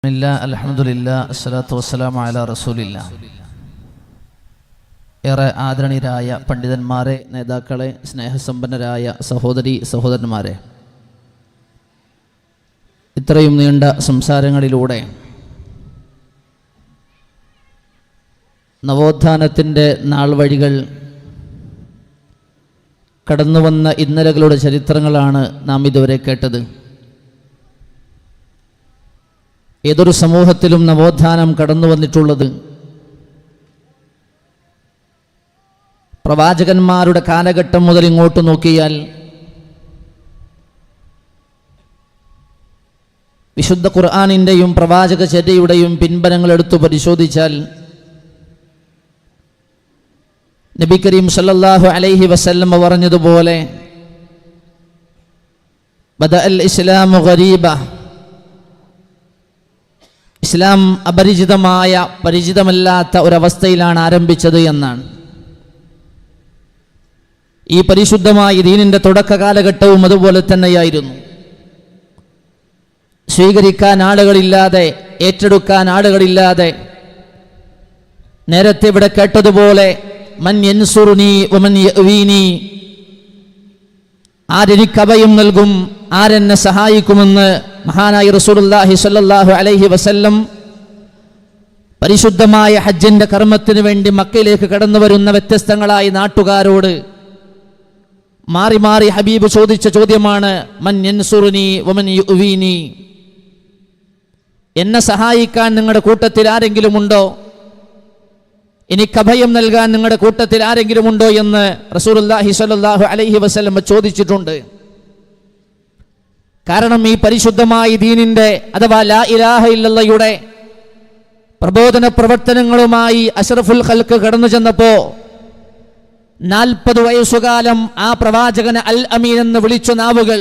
അൽഹംദുലില്ലാ അസ്സലാത്തു വസ്സലാമു അലാ റസൂലില്ലാ. ഏറെ ആദരണീയരായ പണ്ഡിതന്മാരെ, നേതാക്കളെ, സ്നേഹസമ്പന്നരായ സഹോദരി സഹോദരന്മാരെ, ഇത്രയും നീണ്ട സംസാരങ്ങളിലൂടെ നവോത്ഥാനത്തിൻ്റെ നാൾ വഴികൾ, കടന്നുവന്ന ഇന്നലകളുടെ ചരിത്രങ്ങളാണ് നാം ഇതുവരെ കേട്ടത്. ഏതൊരു സമൂഹത്തിലും നവോത്ഥാനം കടന്നു വന്നിട്ടുള്ളത് പ്രവാചകന്മാരുടെ കാലഘട്ടം മുതൽ ഇങ്ങോട്ട് നോക്കിയാൽ വിശുദ്ധ ഖുർആനിൻ്റെയും പ്രവാചക ചര്യയുടെയും പിൻബലങ്ങൾ എടുത്തു പരിശോധിച്ചാൽ നബി കരീം സല്ലല്ലാഹു അലൈഹി വസല്ലം പറഞ്ഞതുപോലെ ബദഅൽ ഇസ്ലാമു ഗരീബ, ഇസ്ലാം അപരിചിതമായ, പരിചിതമല്ലാത്ത ഒരവസ്ഥയിലാണ് ആരംഭിച്ചത് എന്നാണ്. ഈ പരിശുദ്ധമായ ദീനിൻ്റെ തുടക്ക കാലഘട്ടവും അതുപോലെ തന്നെയായിരുന്നു. സ്വീകരിക്കാൻ ആളുകളില്ലാതെ, ഏറ്റെടുക്കാൻ ആളുകളില്ലാതെ, നേരത്തെ ഇവിടെ കേട്ടതുപോലെ മൻ യൻസുറുനി വമൻ യഅ്വീനി, ആരെനിക്ക് അഭയം നൽകും, ആരെന്നെ സഹായിക്കുമെന്ന് മഹാനായ റസൂലുള്ളാഹി സ്വല്ലല്ലാഹു അലൈഹി വസല്ലം പരിശുദ്ധമായ ഹജ്ജിന്റെ കർമ്മത്തിന് വേണ്ടി മക്കയിലേക്ക് കടന്നു വരുന്ന വ്യത്യസ്തങ്ങളായ നാട്ടുകാരോട് മാറി മാറി ഹബീബ് ചോദിച്ച ചോദ്യമാണ് മൻ യൻസുറുനി വമൻ യുഅ്വീനി, എന്നെ സഹായിക്കാൻ നിങ്ങളുടെ കൂട്ടത്തിൽ ആരെങ്കിലും ഉണ്ടോ, എനിക്ക് അഭയം നൽകാൻ നിങ്ങളുടെ കൂട്ടത്തിൽ ആരെങ്കിലും ഉണ്ടോ എന്ന് റസൂലുള്ളാഹി സ്വല്ലല്ലാഹു അലൈഹി വസല്ലം ചോദിച്ചിട്ടുണ്ട്. കാരണം ഈ പരിശുദ്ധമായ ദീനിന്റെ അഥവാ ലാ ഇലാഹ ഇല്ലല്ലയുടെ പ്രബോധന പ്രവർത്തനങ്ങളുമായി അഷ്റഫുൽ ഖൽഖ് കടന്നു ചെന്നപ്പോ 40 വയസ്സുകാലം ആ പ്രവാചകനെ അൽ അമീൻ എന്ന് വിളിച്ച നാവുകൾ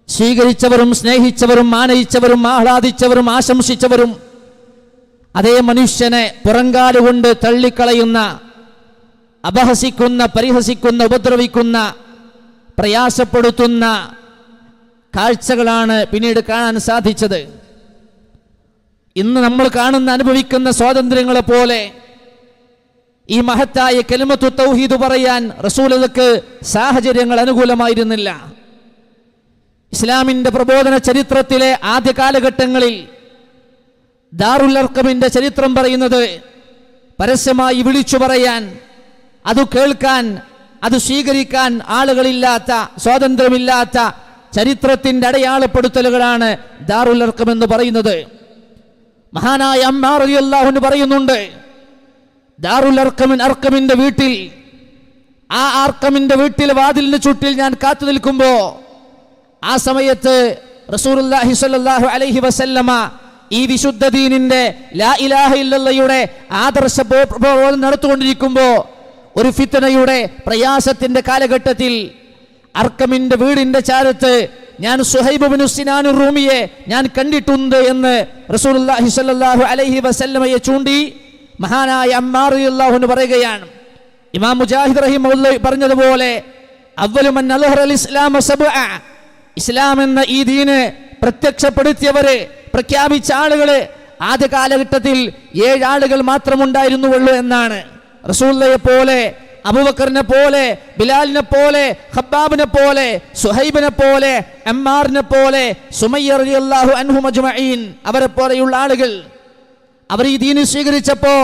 സ്വീകരിച്ചവരും സ്നേഹിച്ചവരും ആനയിച്ചവരും ആഹ്ലാദിച്ചവരും ആശംസിച്ചവരും അതേ മനുഷ്യനെ പുറങ്കാലുകൊണ്ട് തള്ളിക്കളയുന്ന, അപഹസിക്കുന്ന, പരിഹസിക്കുന്ന, ഉപദ്രവിക്കുന്ന, പ്രയാസപ്പെടുത്തുന്ന കാഴ്ചകളാണ് പിന്നീട് കാണാൻ സാധിച്ചത്. ഇന്ന് നമ്മൾ കാണുന്ന, അനുഭവിക്കുന്ന സ്വാതന്ത്ര്യങ്ങളെ പോലെ ഈ മഹത്തായ കലിമത്തു തൗഹീദ് പറയാൻ റസൂലുള്ളാഹിക്ക് സാഹചര്യങ്ങൾ അനുകൂലമായിരുന്നില്ല. ഇസ്ലാമിന്റെ പ്രബോധന ചരിത്രത്തിലെ ആദ്യ കാലഘട്ടങ്ങളിൽ ദാറുൽ അർഖമിന്റെ ചരിത്രം പറയുന്നത് പരസ്യമായി വിളിച്ചു പറയാൻ, അത് കേൾക്കാൻ, അത് സ്വീകരിക്കാൻ ആളുകളില്ലാത്ത, സ്വാതന്ത്ര്യമില്ലാത്ത ചരിത്രത്തിന്റെ അടയാളപ്പെടുത്തലുകളാണ് ദാറുൽ അർഖം എന്ന് പറയുന്നത്. മഹാനായ അമ്മാർ റളിയല്ലാഹു അൻഹു പറയുന്നുണ്ട്, ദാറുൽ അർഖമിന്റെ വീട്ടിൽ, ആ അർഖമിന്റെ വീട്ടിൽ വാതിലിന് ചുറ്റിൽ ഞാൻ കാത്തു നിൽക്കുമ്പോ ആ സമയത്ത് റസൂലുള്ളാഹി സ്വല്ലല്ലാഹു അലൈഹി വസല്ലമ ഈ വിശുദ്ധ ദീനിന്റെ ലാ ഇലാഹ ഇല്ലല്ലയുടെ ആദർശ പ്രബോധനം നടത്തുകൊണ്ടിരിക്കുമ്പോ ഒരു ഫിത്നയുടെ, പ്രയാസത്തിന്റെ കാലഘട്ടത്തിൽ അർഖമിന്റെ വീടിന്റെ ചാരത്ത് ഞാൻ സുഹൈബ് ഇബ്നു സിനാൻ റൂമിയെ ഞാൻ കണ്ടിട്ടുണ്ട് എന്ന് റസൂലുള്ളാഹി സ്വല്ലല്ലാഹു അലൈഹി വസല്ലമയെ ചൂണ്ടി മഹാനായ അമ്മാർ റളിയല്ലാഹു അൻഹു പറയുകയാണ്. ഇമാം മുജാഹിദ് റഹിമഹുല്ലാഹി പറഞ്ഞതുപോലെ അവ്വലു മൻ അൽഹറൽ ഇസ്ലാമ സബ്അ, ഇസ്ലാം എന്ന ഈ ദീന് പ്രത്യക്ഷപ്പെടുത്തിയവര്, പ്രഖ്യാപിച്ച ആളുകള് ആദ്യ കാലഘട്ടത്തിൽ 7 ആളുകൾ മാത്രമുണ്ടായിരുന്നുള്ളൂ എന്നാണ്. റസൂലുള്ളാഹിയെ പോലെ, അബൂബക്കറിനെ പോലെ, ബിലാലിനെ പോലെ, ഖബ്ബാബിനെ പോലെ, സുഹൈബിനെ പോലെ, അമ്മാറിനെ പോലെ, സുമയ്യ റളിയല്ലാഹു അൻഹും അജ്മഈൻ, അവരെ പോലെയുള്ള ആളുകൾ അവർ ഈ ദീൻ സ്വീകരിച്ചപ്പോ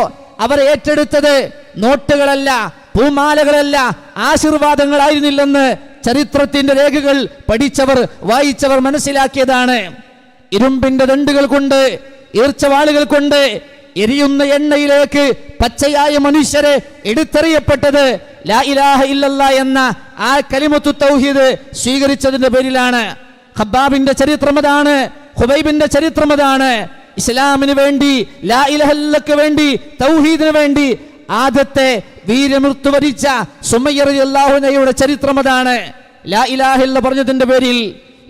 അവർ ഏറ്റെടുത്തത് നോട്ടുകളല്ല, പൂമാലകളല്ല, ആശീർവാദങ്ങളായിരുന്നില്ലെന്ന് ചരിത്രത്തിന്റെ രേഖകൾ പഠിച്ചവർ, വായിച്ചവർ മനസ്സിലാക്കിയതാണ്. ഇരുമ്പിന്റെ ദണ്ടുകൾ കൊണ്ട്, ഈർച്ചവാളുകൾ കൊണ്ട് എരിയുന്ന എണ്ണയിലേക്ക് പച്ചയായ മനുഷ്യരെ എടുത്തെറിയപ്പെട്ടത് ലാ ഇലാഹ ഇല്ലല്ലാ എന്ന ആ കലിമത്തു തൗഹീദ് സ്വീകരിച്ചതിന്റെ പേരിലാണ്. ഖബ്ബാബിന്റെ ചരിത്രം അതാണ്, ഖുബൈബിന്റെ ചരിത്രം അതാണ്. ഇസ്ലാമിന് വേണ്ടി, ലാ ഇലാഹ ഇല്ലല്ലക്ക് വേണ്ടി, തൗഹീദിന് വേണ്ടി ആദ്യത്തെ വീരമൃത്യു വരിച്ച സുമയ്യ റളിയല്ലാഹു അൻഹയുടെ ചരിത്രം അതാണ്. ലാ ഇലാഹ ഇല്ല പറഞ്ഞതിന്റെ പേരിൽ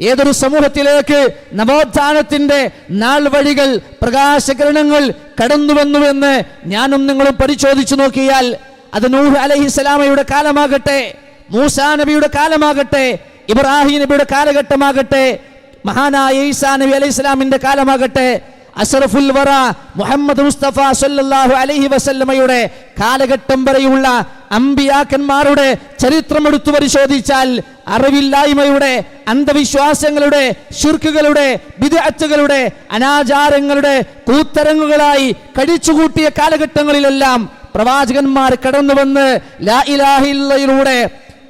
ഏതൊരു സമൂഹത്തിലേക്ക് നവോത്ഥാനത്തിന്റെ നാൾ വഴികൾ, പ്രകാശകിരണങ്ങൾ കടന്നുവന്നുവെന്ന് ഞാനും നിങ്ങളും പരിശോധിച്ചു നോക്കിയാൽ അത് നൂഹ് അലൈഹിസ്സലാമയുടെ കാലമാകട്ടെ, മൂസാ നബിയുടെ കാലമാകട്ടെ, ഇബ്രാഹിം നബിയുടെ കാലഘട്ടമാകട്ടെ, മഹാനായ ഈസാ നബി അലൈഹി സ്വലാമിന്റെ കാലമാകട്ടെ, അഷ്റഫുൽ വറ മുഹമ്മദ് മുസ്തഫ സല്ലല്ലാഹു അലൈഹി വസല്ലമയുടെ കാലഘട്ടം വരെയുള്ള അമ്പിയാക്കന്മാരുടെ ചരിത്രം എടുത്തു പരിശോധിച്ചാൽ അറിവില്ലായ്മയുടെ, അന്ധവിശ്വാസങ്ങളുടെ, ശിർക്കുകളുടെ, ബിദ്അത്തുകളുടെ, അനാചാരങ്ങളുടെ കൂത്തരങ്ങുകളായി കഴിച്ചുകൂട്ടിയ കാലഘട്ടങ്ങളിലെല്ലാം പ്രവാചകന്മാർ കടന്നു വന്ന് ലാ ഇലാഹ ഇല്ലല്ലാഹിലൂടെ,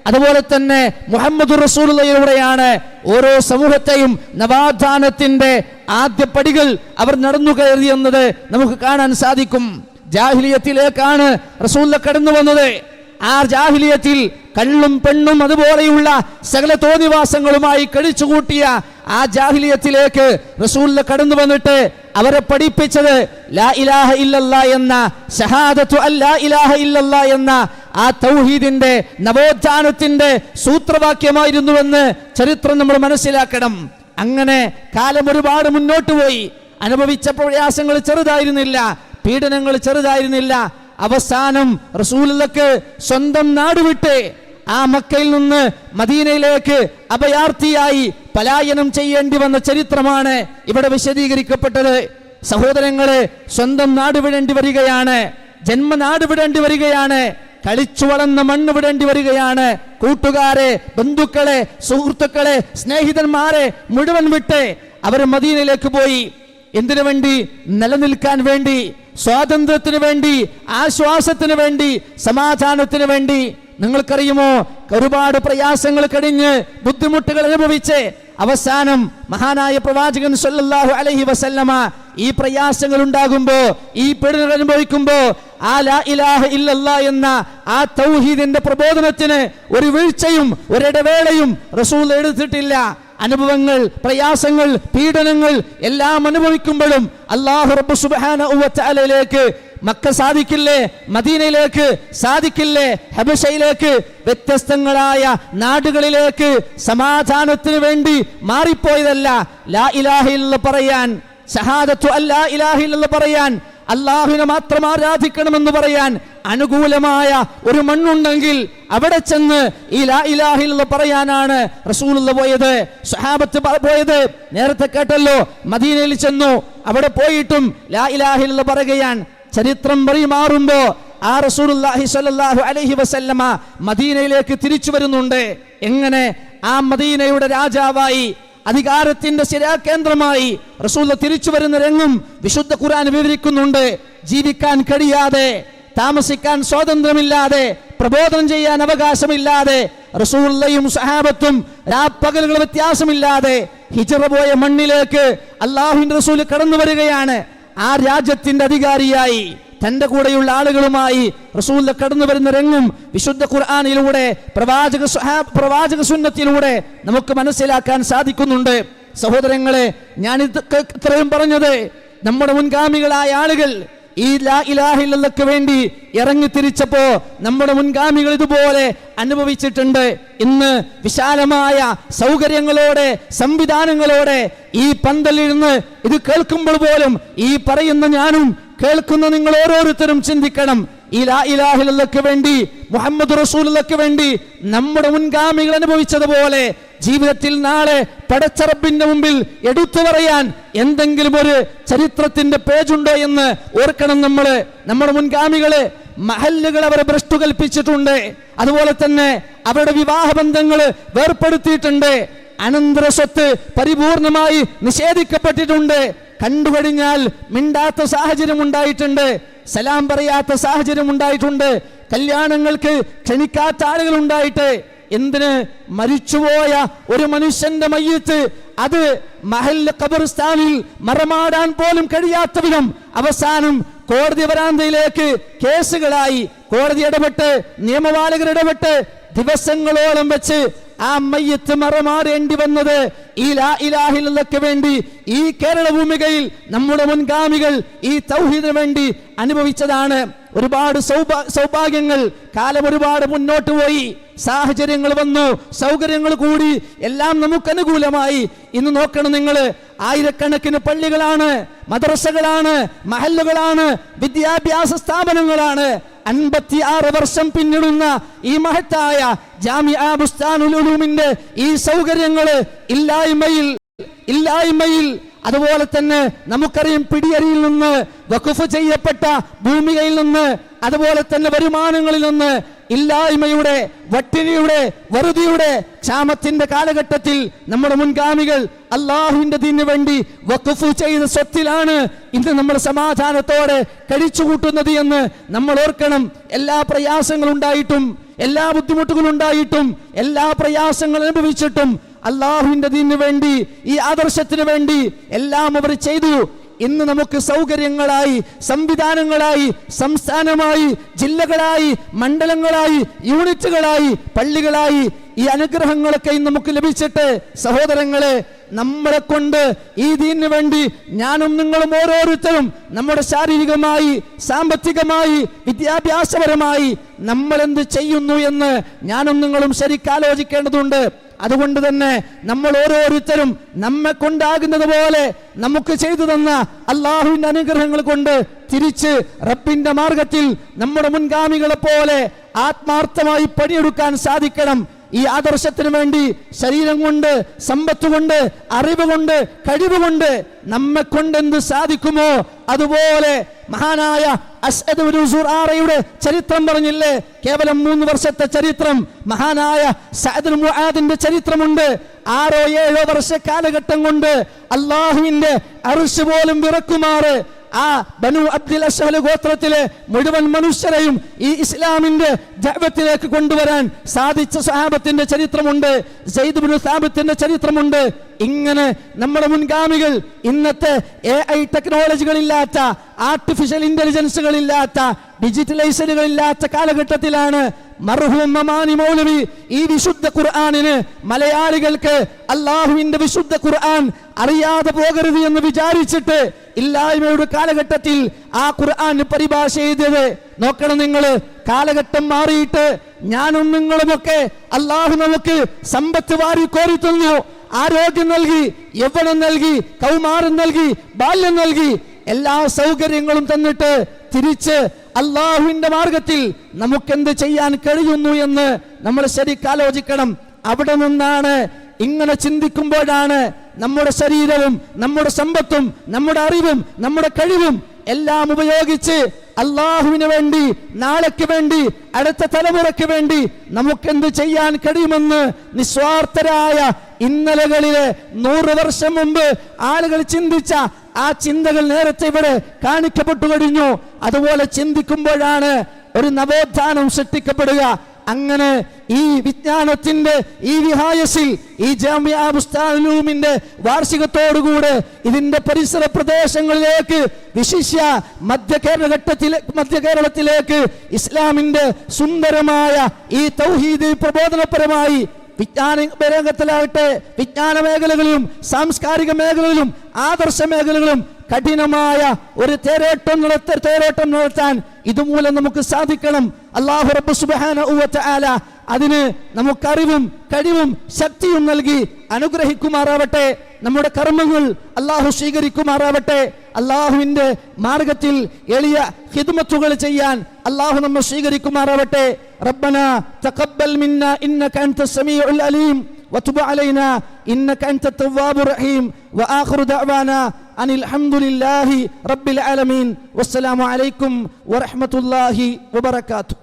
അതുപോലെ തന്നെ മുഹമ്മദുർ റസൂലുള്ളാഹിയിലൂടെയാണ് ഓരോ സമൂഹത്തെയും നവാധാനത്തിന്റെ ആദ്യ പടികൾ അവർ നടന്നു കയറിയെന്നത് നമുക്ക് കാണാൻ സാധിക്കും. ജാഹിലിയത്തിലേക്കാണ് റസൂൽ കടന്നു വന്നത്. ആ ജാഹിലിയത്തിൽ കള്ളും പെണ്ണും അതുപോലെയുള്ള സകല തോന്നിവാസങ്ങളുമായി കഴിച്ചുകൂട്ടിയ ആ ജാഹിലിയത്തിലേക്ക് റസൂൽ കടന്നു വന്നിട്ട് അവരെ പഠിപ്പിച്ചത് ലാ ഇലാഹ ഇല്ലല്ലാ എന്ന ഷഹാദത്തു അല്ലാ ഇലാഹ ഇല്ലല്ലാ എന്ന ആ തൗഹീദിന്റെ നവോത്ഥാനത്തിന്റെ സൂത്രവാക്യമായിരുന്നുവെന്ന് ചരിത്രം നമ്മൾ മനസ്സിലാക്കണം. അങ്ങനെ കാലം ഒരുപാട് മുന്നോട്ട് പോയി. അനുഭവിച്ച പ്രയാസങ്ങൾ ചെറുതായിരുന്നില്ല, പീഡനങ്ങൾ ചെറുതായിരുന്നില്ല. അവസാനം റസൂലുള്ളാഹിക്ക് സ്വന്തം നാട് വിട്ട് ആ മക്കയിൽ നിന്ന് മദീനയിലേക്ക് അഭയാർത്ഥിയായി പലായനം ചെയ്യേണ്ടി വന്ന ചരിത്രമാണ് ഇവിടെ വിശദീകരിക്കപ്പെട്ടത്. സഹോദരങ്ങളെ, സ്വന്തം നാട് വിടേണ്ടി വരികയാണ്, ജന്മനാട് വിടേണ്ടി വരികയാണ്, കളിച്ചു വളർന്ന മണ്ണ് വിടേണ്ടി വരികയാണ്, കൂട്ടുകാരെ, ബന്ധുക്കളെ, സുഹൃത്തുക്കളെ, സ്നേഹിതന്മാരെ മുഴുവൻ വിട്ട് അവർ മദീനയിലേക്ക് പോയി. എന്തിനു വേണ്ടി? നിലനിൽക്കാൻ വേണ്ടി, സ്വാതന്ത്ര്യത്തിന് വേണ്ടി, ആശ്വാസത്തിന് വേണ്ടി, സമാധാനത്തിന് വേണ്ടി. നിങ്ങൾക്കറിയുമോ, ഒരുപാട് പ്രയാസങ്ങൾ കഴിഞ്ഞ് ബുദ്ധിമുട്ടുകൾ അനുഭവിച്ച് അവസാനം മഹാനായ പ്രവാചകൻ സല്ലല്ലാഹു അലൈഹി വസല്ലമ ഈ പ്രയാസങ്ങൾ ഉണ്ടാകുമ്പോ, ഈ പീഡനങ്ങൾ അനുഭവിക്കുമ്പോ ആ ലാ ഇലാഹ ഇല്ലല്ലാ എന്ന ആ തൗഹീദിന്റെ പ്രബോധനത്തിന് ഒരു വീഴ്ചയും ഒരിടവേളയും റസൂൽ എടുത്തിട്ടില്ല. അനുഭവങ്ങൾ, പ്രയാസങ്ങൾ, പീഡനങ്ങൾ എല്ലാം അനുഭവിക്കുമ്പോഴും അല്ലാഹു റബ്ബ് സുബ്ഹാനഹു വ തആലയിലേക്ക് മക്ക സാധിക്കില്ലേ, മദീനയിലേക്ക് സാധിക്കില്ലേ, ഹബശയിലേക്ക്, വ്യത്യസ്തങ്ങളായ നാടുകളിലേക്ക് സമാധാനത്തിന് വേണ്ടി മാറിപ്പോയതല്ല. ലാ ഇലാഹ ഇല്ലല്ലാഹ് പറയാൻ, ഷഹാദത്തു അല്ലാ ഇലാഹ ഇല്ലല്ലാഹ് പറയാൻ, അല്ലാഹുവിനെ മാത്രം ആരാധിക്കണമെന്ന് പറയാൻ അനുകൂലമായ ഒരു മണ്ണുണ്ടെങ്കിൽ അവിടെ ചെന്ന് ഈ ലാ ഇലാഹ ഇല്ലല്ലാഹ് പറയാനാണ് റസൂലുള്ളാഹി പോയത്, സ്വഹാബത്ത് പോയത്. നേരത്തെ കേട്ടല്ലോ, മദീനയിൽ ചെന്നു, അവിടെ പോയിട്ടും ലാ ഇലാഹ ഇല്ലല്ലാഹ് പറയുകയാണ്. ചരിത്രം മാറുമ്പോ ആ റസൂലുള്ളാഹി സ്വല്ലല്ലാഹു അലൈഹി വസല്ലമ മദീനയിലേക്ക് തിരിച്ചു വരുന്നുണ്ട്. എങ്ങനെ? ആ മദീനയുടെ രാജാവായി, അധികാരത്തിന്റെ ശിരാകേന്ദ്രമായി റസൂൽ തിരിച്ചു വരുന്ന രംഗം വിശുദ്ധ ഖുർആൻ വിവരിക്കുന്നുണ്ട്. ജീവിക്കാൻ കഴിയാതെ, താമസിക്കാൻ സ്വാതന്ത്ര്യമില്ലാതെ, പ്രബോധനം ചെയ്യാൻ അവകാശമില്ലാതെ, റസൂലുള്ളാഹിയും സഹാബത്തും രാപ്പകലുകൾ വ്യത്യാസമില്ലാതെ ഹിജ്റ പോയ മണ്ണിലേക്ക് അല്ലാഹുവിന്റെ റസൂൽ കടന്നു വരികയാണ്. ആ രാജ്യത്തിന്റെ അധികാരിയായി തന്റെ കൂടെയുള്ള ആളുകളുമായി റസൂൽ കടന്നു വരുന്ന രംഗം വിശുദ്ധ ഖുർആനിലൂടെ, പ്രവാചക സുന്നത്തിലൂടെ നമുക്ക് മനസ്സിലാക്കാൻ സാധിക്കുന്നുണ്ട്. സഹോദരങ്ങളെ, ഞാൻ ഇത്രയും പറഞ്ഞത് നമ്മുടെ മുൻഗാമികളായ ആളുകൾ ഈ ലാ ഇലാഹ ഇല്ലല്ലാഹ്ക്ക് വേണ്ടി ഇറങ്ങി തിരിച്ചപ്പോ നമ്മുടെ മുൻഗാമികൾ ഇതുപോലെ അനുഭവിച്ചിട്ടുണ്ട്. ഇന്ന് വിശാലമായ സൗകര്യങ്ങളോടെ, സംവിധാനങ്ങളോടെ ഈ പന്തലിരുന്ന് ഇത് കേൾക്കുമ്പോൾ പോലും ഈ പറയുന്ന ഞാനും കേൾക്കുന്ന നിങ്ങൾ ഓരോരുത്തരും ചിന്തിക്കണം, ഈ ലാ ഇലാഹ ഇല്ലല്ലാഹ്ക്ക് വേണ്ടി, മുഹമ്മദ് റസൂലുള്ളാഹിക്ക് വേണ്ടി നമ്മുടെ മുൻഗാമികൾ അനുഭവിച്ചതുപോലെ ജീവിതത്തിൽ നാളെ പടച്ച റബ്ബിന്റെ മുമ്പിൽ എടുത്തു പറയാൻ എന്തെങ്കിലും ഒരു ചരിത്രത്തിന്റെ പേജുണ്ടോ എന്ന് ഓർക്കണം. നമ്മുടെ മുൻഗാമികള് മഹല്ലുകൾ അവരെ ഭ്രഷ്ട് കൽപ്പിച്ചിട്ടുണ്ട്. അതുപോലെ തന്നെ അവരുടെ വിവാഹ ബന്ധങ്ങൾ വേർപ്പെടുത്തിയിട്ടുണ്ട്. അനന്തര സ്വത്ത് പരിപൂർണമായി നിഷേധിക്കപ്പെട്ടിട്ടുണ്ട്. കണ്ടുകഴിഞ്ഞാൽ മിണ്ടാത്ത സാഹചര്യം ഉണ്ടായിട്ടുണ്ട്, സലാം പറയാത്ത സാഹചര്യം ഉണ്ടായിട്ടുണ്ട്, കല്യാണങ്ങൾക്ക് ക്ഷണിക്കാത്ത ആളുകൾ ഉണ്ടായിട്ട്. എന്തിന്? മരിച്ചുപോയ ഒരു മനുഷ്യന്റെ മയ്യിത്ത് അത് മഹല്ല് ഖബർസ്ഥാനിൽ മറമാടാൻ പോലും കഴിയാത്ത വിധം അവസാനം കോടതി വരാന്തയിലേക്ക് കേസുകളായി കോടതി ഇടപെട്ട്, നിയമപാലകർ ഇടപെട്ട് ദിവസങ്ങളോളം വെച്ച് ആ മയ്യിത്ത് മറമാടേണ്ടി വന്നത് ഈ ലാ ഇലാഹ ഇല്ലല്ലാഹ്ക്ക് വേണ്ടി ഈ കേരള ഭൂമികയിൽ നമ്മുടെ മുൻഗാമികൾ ഈ തൗഹീദിന് വേണ്ടി അനുഭവിച്ചതാണ്. ഒരുപാട് സൗഭാഗ്യങ്ങൾ, കാലം ഒരുപാട് മുന്നോട്ട് പോയി, സാഹചര്യങ്ങൾ വന്നു, സൗകര്യങ്ങൾ കൂടി, എല്ലാം നമുക്ക് അനുകൂലമായി. ഇന്ന് നോക്കണം നിങ്ങൾ, ആയിരക്കണക്കിന് പള്ളികളാണ്, മദ്രസകളാണ്, മഹല്ലുകളാണ്, വിദ്യാഭ്യാസ സ്ഥാപനങ്ങളാണ്. 56 വർഷം പിന്നിടുന്ന ഈ മഹത്തായ ജാമിഅ ബുസ്താനുൽ ഉലൂമിന്റെ ഈ സൗകര്യങ്ങൾ ഇല്ലായ്മയിൽ ഇല്ലായ്മയിൽ, അതുപോലെ തന്നെ നമുക്കറിയാം പിടിയരിയിൽ നിന്ന്, വഖഫ് ചെയ്യപ്പെട്ട ഭൂമികയിൽ നിന്ന്, അതുപോലെ തന്നെ വരുമാനങ്ങളിൽ നിന്ന്, ഇല്ലായ്മയുടെ, വട്ടിണിയുടെ, വറുതിയുടെ, ക്ഷാമത്തിന്റെ കാലഘട്ടത്തിൽ നമ്മുടെ മുൻഗാമികൾ അള്ളാഹുവിന്റെ ദീനിനു വേണ്ടി വഖഫ് ചെയ്ത സ്വത്തിലാണ് ഇന്ന് നമ്മൾ സമാധാനത്തോടെ കഴിച്ചുകൂട്ടുന്നത് എന്ന് നമ്മൾ ഓർക്കണം. എല്ലാ പ്രയാസങ്ങളും ഉണ്ടായിട്ടും, എല്ലാ ബുദ്ധിമുട്ടുകളും ഉണ്ടായിട്ടും, എല്ലാ പ്രയാസങ്ങൾ അനുഭവിച്ചിട്ടും അള്ളാഹുവിന്റെ ദീനിനു വേണ്ടി, ഈ ആദർശത്തിന് വേണ്ടി എല്ലാം അവർ ചെയ്തു. ഇന്ന് നമുക്ക് സൗകര്യങ്ങളായി, സംവിധാനങ്ങളായി, സംസ്ഥാനമായി, ജില്ലകളായി, മണ്ഡലങ്ങളായി, യൂണിറ്റുകളായി, പള്ളികളായി ഈ അനുഗ്രഹങ്ങളൊക്കെ നമുക്ക് ലഭിച്ചിട്ട് സഹോദരങ്ങളെ, നമ്മളെ കൊണ്ട് ഈ ദീനിനു വേണ്ടി ഞാനും നിങ്ങളും ഓരോരുത്തരും നമ്മുടെ ശാരീരികമായി, സാമ്പത്തികമായി, വിദ്യാഭ്യാസപരമായി നമ്മൾ എന്ത് ചെയ്യുന്നു എന്ന് ഞാനും നിങ്ങളും ശരിക്കാലോചിക്കേണ്ടതുണ്ട്. അതുകൊണ്ട് തന്നെ നമ്മൾ ഓരോരുത്തരും നമ്മെ കൊണ്ടാകുന്നത് പോലെ നമുക്ക് ചെയ്തു തന്ന അള്ളാഹുവിന്റെ അനുഗ്രഹങ്ങൾ കൊണ്ട് തിരിച്ച് റബ്ബിന്റെ മാർഗത്തിൽ നമ്മുടെ മുൻഗാമികളെ പോലെ ആത്മാർത്ഥമായി പണിയെടുക്കാൻ സാധിക്കണം. ഈ ആദർശത്തിന് വേണ്ടി ശരീരം കൊണ്ട്, സമ്പത്ത് കൊണ്ട്, അറിവ് കൊണ്ട്, കഴിവ് കൊണ്ട് നമ്മെ കൊണ്ടെന്ത് സാധിക്കുമോ അതുപോലെ മഹാനായ അസ്അദ് ഇബ്നു സുറാറയുടെ ചരിത്രം പറഞ്ഞില്ലേ, കേവലം 3 വർഷത്തെ ചരിത്രം. മഹാനായ സഅദ് ഇബ്നു മുആദിന്റെ ചരിത്രമുണ്ട്. 6-7 വർഷ കാലഘട്ടം കൊണ്ട് അള്ളാഹുവിന്റെ അർശ് പോലും വിറക്കുമാറ് ആ ബനു അബ്ദുൽ അശ്ഹൽ ഗോത്രത്തിലെ മുഴുവൻ മനുഷ്യരെയും ഈ ഇസ്ലാമിന്റെ ദഅവത്തിലേക്ക് കൊണ്ടുവരാൻ സാധിച്ച സ്വഹാബത്തിന്റെ ചരിത്രമുണ്ട്. സയ്യിദ് ഇബ്നു സാബിത്തിന്റെ ചരിത്രമുണ്ട്. ഇങ്ങനെ നമ്മുടെ മുൻഗാമികൾ ഇന്നത്തെ AI ടെക്നോളജികളില്ലാത്ത, ആർട്ടിഫിഷ്യൽ ഇന്റലിജൻസുകളില്ലാത്ത, ഡിജിറ്റലൈസറുകളില്ലാത്ത കാലഘട്ടത്തിലാണ് മർഹൂം മമാനി മൗലവി ഈ വിശുദ്ധ ഖുർആനിന് മലയാളികൾക്ക് അള്ളാഹുവിന്റെ വിശുദ്ധ ഖുർആൻ അറിയാതെ പോകരുത് എന്ന് വിചാരിച്ചിട്ട് ഇല്ലായ്മയുടെ കാലഘട്ടത്തിൽ ആ ഖുർആൻ പരിഭാഷ ചെയ്തത്. നോക്കണം നിങ്ങൾ, കാലഘട്ടം മാറിയിട്ട് ഞാനും നിങ്ങളുമൊക്കെ അള്ളാഹു നമുക്ക് സമ്പത്ത് വാരി കോരി തന്നു, ആരോഗ്യം നൽകി, യൗവനം നൽകി, കൗമാരം നൽകി, ബാല്യം നൽകി, എല്ലാ സൗകര്യങ്ങളും തന്നിട്ട് തിരിച്ച് അള്ളാഹുവിന്റെ മാർഗത്തിൽ നമുക്കെന്ത് ചെയ്യാൻ കഴിയുന്നു എന്ന് നമ്മൾ ശരിക്കാലോചിക്കണം. അവിടെ നിന്നാണ്, ഇങ്ങനെ ചിന്തിക്കുമ്പോഴാണ് നമ്മുടെ ശരീരവും, നമ്മുടെ സമ്പത്തും, നമ്മുടെ അറിവും, നമ്മുടെ കഴിവും എല്ലാം ഉപയോഗിച്ച് അള്ളാഹുവിന് വേണ്ടി, നാളേക്ക് വേണ്ടി, അടുത്ത തലമുറയ്ക്ക് വേണ്ടി നമുക്കെന്ത് ചെയ്യാൻ കഴിയുമെന്ന് നിസ്വാർത്ഥരായ ഇന്നലകളിലെ 100 വർഷം മുമ്പ് ആളുകൾ ചിന്തിച്ച ആ ചിന്തകൾ നേരത്തെ ഇവിടെ കാണിക്കപ്പെട്ടു കഴിഞ്ഞു. അതുപോലെ ചിന്തിക്കുമ്പോഴാണ് ഒരു നവോത്ഥാനം സൃഷ്ടിക്കപ്പെടുക. അങ്ങനെ ഈ വിജ്ഞാനത്തിന്റെ ഈ വിഹായസിൽ, ഈ ജാമിഅ ബുസ്താനുൽ ഉലൂമിന്റെ വാർഷികത്തോടുകൂടെ ഇതിന്റെ പരിസര പ്രദേശങ്ങളിലേക്ക്, വിശിഷ്യ മധ്യ കേരളത്തിലേക്ക് ഇസ്ലാമിന്റെ സുന്ദരമായ ഈ തൗഹീദ് പ്രബോധനപരമായി വിജ്ഞാന രംഗത്തിലാകട്ടെ, വിജ്ഞാന മേഖലകളിലും സാംസ്കാരിക മേഖലകളിലും ആദർശ മേഖലകളിലും കഠിനമായ ഒരു തേരോട്ടം നടത്താൻ ഇതുമൂലം നമുക്ക് സാധിക്കണം. അല്ലാഹു റബ്ബ് സുബ്ഹാനഹു വ തആല അതിന് നമുക്ക് അറിവും കഴിവും ശക്തിയും നൽകി അനുഗ്രഹിക്കുമാറാവട്ടെ. നമ്മുടെ കർമ്മങ്ങൾ അല്ലാഹു സ്വീകരിക്കുമാറാവട്ടെ. അല്ലാഹുവിന്റെ മാർഗത്തിൽ എളിയ ഖിദ്മത്തുകൾ ചെയ്യാൻ അല്ലാഹു നമ്മെ സ്വീകരിക്കുമാറാവട്ടെ. റബ്ബനാ തഖബ്ബൽ മിന്നാ ഇന്നക അൻതസ് സമീഉൽ അലീം وتب علينا إنك أنت التواب الرحيم وآخر دعوانا أن الحمد لله رب العالمين والسلام عليكم ورحمة الله وبركاته.